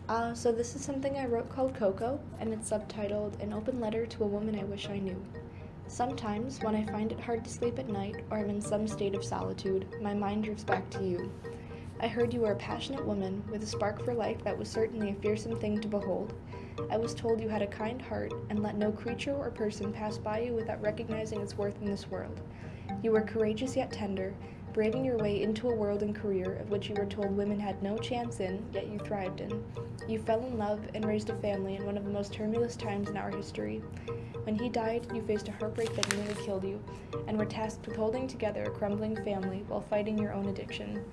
So this is something I wrote called Coco, and it's subtitled An Open Letter to a Woman I Wish I Knew. Sometimes, when I find it hard to sleep at night or am in some state of solitude, my mind drifts back to you. I heard you were a passionate woman with a spark for life that was certainly a fearsome thing to behold. I was told you had a kind heart and let no creature or person pass by you without recognizing its worth in this world. You were courageous yet tender, braving your way into a world and career of which you were told women had no chance in, yet you thrived in. You fell in love and raised a family in one of the most tumultuous times in our history. When he died, you faced a heartbreak that nearly killed you, and were tasked with holding together a crumbling family while fighting your own addiction.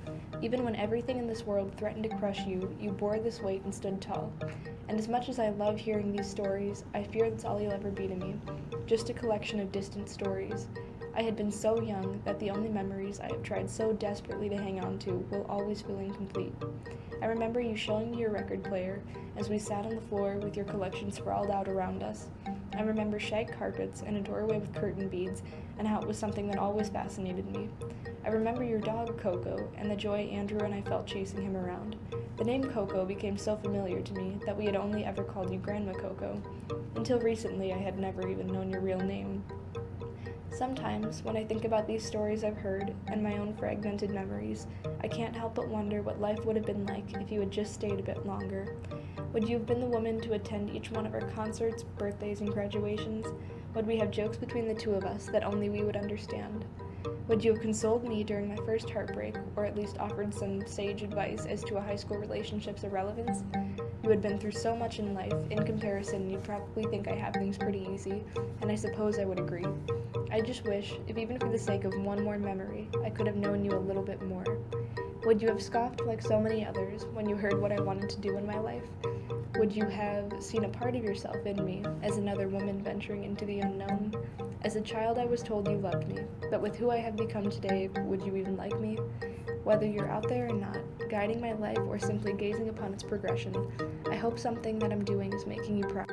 Even when everything in this world threatened to crush you, you bore this weight and stood tall. And as much as I love hearing these stories, I fear that's all you'll ever be to me, just a collection of distant stories. I had been so young that the only memories I have tried so desperately to hang on to will always feel incomplete. I remember you showing me your record player as we sat on the floor with your collection sprawled out around us. I remember shag carpets and a doorway with curtain beads and how it was something that always fascinated me. I remember your dog, Coco, and the joy Andrew and I felt chasing him around. The name Coco became so familiar to me that we had only ever called you Grandma Coco. Until recently, I had never even known your real name. Sometimes, when I think about these stories I've heard and my own fragmented memories, I can't help but wonder what life would have been like if you had just stayed a bit longer. Would you have been the woman to attend each one of our concerts, birthdays, and graduations? Would we have jokes between the two of us that only we would understand? Would you have consoled me during my first heartbreak, or at least offered some sage advice as to a high school relationship's irrelevance? You had been through so much in life, in comparison, you'd probably think I have things pretty easy, and I suppose I would agree. I just wish, if even for the sake of one more memory, I could have known you a little bit more. Would you have scoffed like so many others when you heard what I wanted to do in my life? Would you have seen a part of yourself in me as another woman venturing into the unknown? As a child, I was told you loved me, but with who I have become today, would you even like me? Whether you're out there or not, guiding my life or simply gazing upon its progression, I hope something that I'm doing is making you proud.